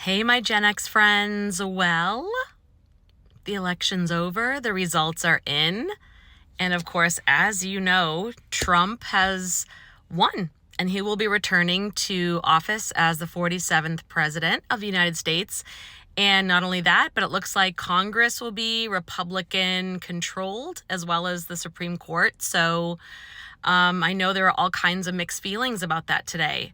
Hey, my Gen X friends. Well, the election's over, the results are in. And of course, as you know, Trump has won and he will be returning to office as the 47th president of the United States. And not only that, but it looks like Congress will be Republican controlled as well as the Supreme Court. So I know there are all kinds of mixed feelings about that today.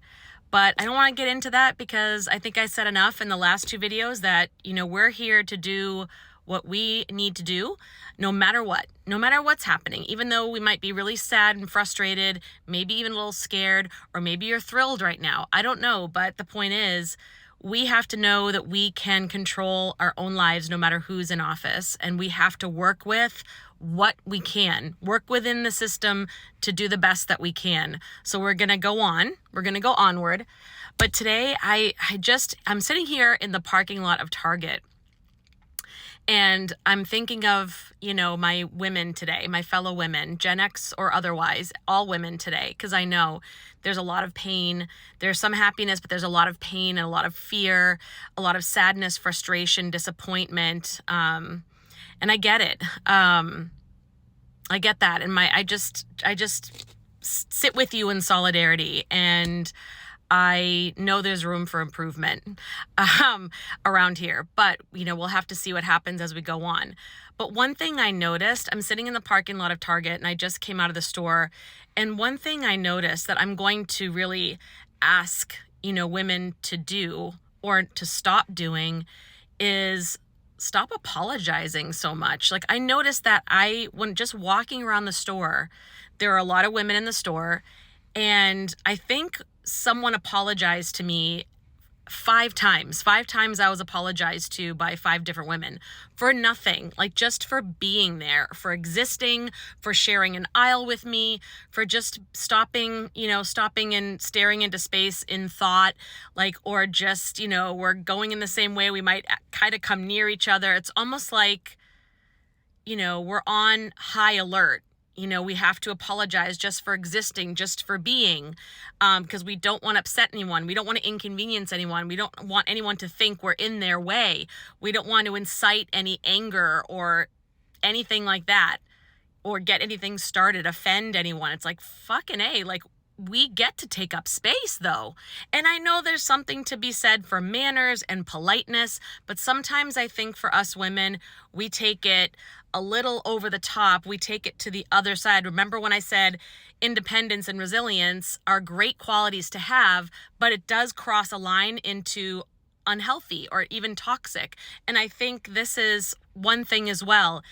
But I don't want to get into that because I think I said enough in the last two videos that, we're here to do what we need to do no matter what, no matter what's happening, even though we might be really sad and frustrated, maybe even a little scared, or maybe you're thrilled right now. I don't know. But the point is, we have to know that we can control our own lives no matter who's in office. And we have to work with what we can, work within the system to do the best that we can. So we're going to go on. We're going to go onward. But today I'm sitting here in the parking lot of Target. And I'm thinking of, my women today, my fellow women, Gen X or otherwise, all women today, because I know there's a lot of pain. There's some happiness, but there's a lot of pain and a lot of fear, a lot of sadness, frustration, disappointment. And I get it. I get that. And I just sit with you in solidarity. And I know there's room for improvement around here, but we'll have to see what happens as we go on. But one thing I noticed, I'm sitting in the parking lot of Target and I just came out of the store. And one thing I noticed that I'm going to really ask, women to do or to stop doing is stop apologizing so much. Like I noticed that when just walking around the store, there are a lot of women in the store, and I think someone apologized to me 5 times. 5 times I was apologized to by 5 different women for nothing, like just for being there, for existing, for sharing an aisle with me, for just stopping and staring into space in thought, or just, we're going in the same way. We might kind of come near each other. It's almost like, we're on high alert. We have to apologize just for existing, just for being, because we don't want to upset anyone. We don't want to inconvenience anyone. We don't want anyone to think we're in their way. We don't want to incite any anger or anything like that, or get anything started, offend anyone. It's like, fucking A, we get to take up space though. And I know there's something to be said for manners and politeness, but sometimes I think for us women, we take it a little over the top. We take it to the other side. Remember when I said independence and resilience are great qualities to have, but it does cross a line into unhealthy or even toxic. And I think this is one thing as well.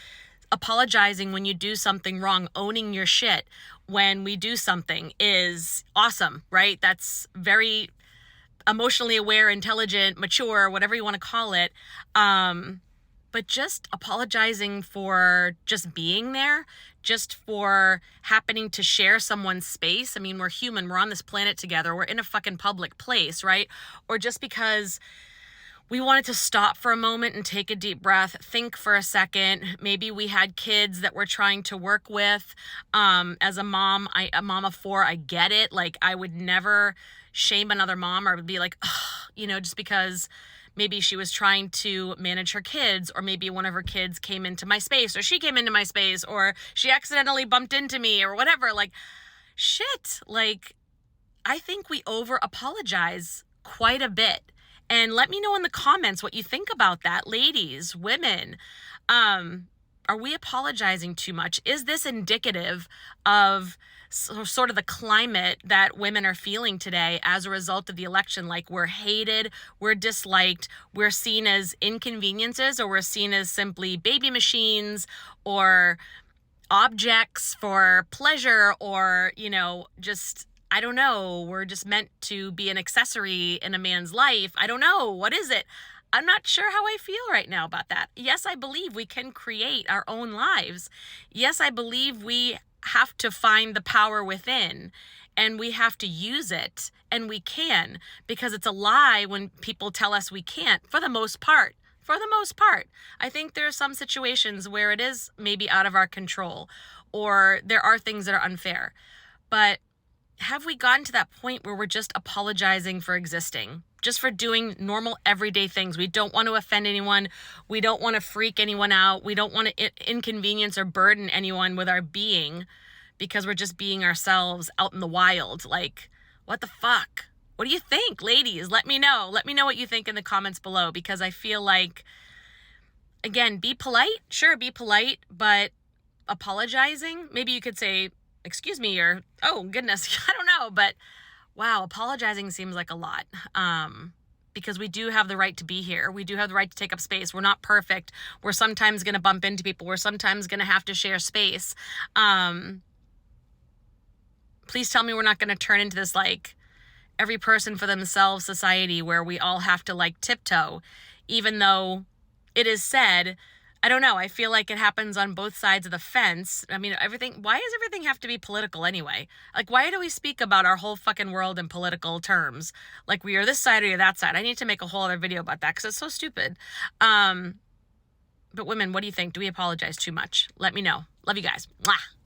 Apologizing when you do something wrong, owning your shit when we do something is awesome, right? That's very emotionally aware, intelligent, mature, whatever you want to call it. But just apologizing for just being there, just for happening to share someone's space. I mean, we're human. We're on this planet together. We're in a fucking public place, right? Or just because we wanted to stop for a moment and take a deep breath, think for a second. Maybe we had kids that we're trying to work with. As a mom, a mom of 4, I get it. I would never shame another mom, or would be like, just because maybe she was trying to manage her kids, or maybe one of her kids came into my space, or she came into my space, or she accidentally bumped into me, or whatever. Shit. I think we over apologize quite a bit. And let me know in the comments what you think about that. Ladies, women, are we apologizing too much? Is this indicative of sort of the climate that women are feeling today as a result of the election? We're hated, we're disliked, we're seen as inconveniences, or we're seen as simply baby machines or objects for pleasure, or, just, I don't know, we're just meant to be an accessory in a man's life. I don't know. What is it? I'm not sure how I feel right now about that. Yes, I believe we can create our own lives. Yes, I believe we have to find the power within, and we have to use it, and we can, because it's a lie when people tell us we can't, for the most part. For the most part, I think there are some situations where it is maybe out of our control, or there are things that are unfair. But have we gotten to that point where we're just apologizing for existing? just for doing normal everyday things. We don't want to offend anyone. We don't want to freak anyone out. We don't want to inconvenience or burden anyone with our being because we're just being ourselves out in the wild. Like, what the fuck? What do you think, ladies? Let me know. Let me know what you think in the comments below, because I feel like, again, be polite. Sure, be polite, but apologizing, maybe you could say, excuse me, or, oh, goodness, I don't know, but wow, apologizing seems like a lot, because we do have the right to be here. We do have the right to take up space. We're not perfect. We're sometimes going to bump into people. We're sometimes going to have to share space. Please tell me we're not going to turn into this, like, every person for themselves society where we all have to, like, tiptoe, even though it is said, I don't know, I feel like it happens on both sides of the fence. I mean, why does everything have to be political anyway? Like, why do we speak about our whole fucking world in political terms? Like, we are this side or you're that side. I need to make a whole other video about that because it's so stupid. But women, what do you think? Do we apologize too much? Let me know. Love you guys. Mwah.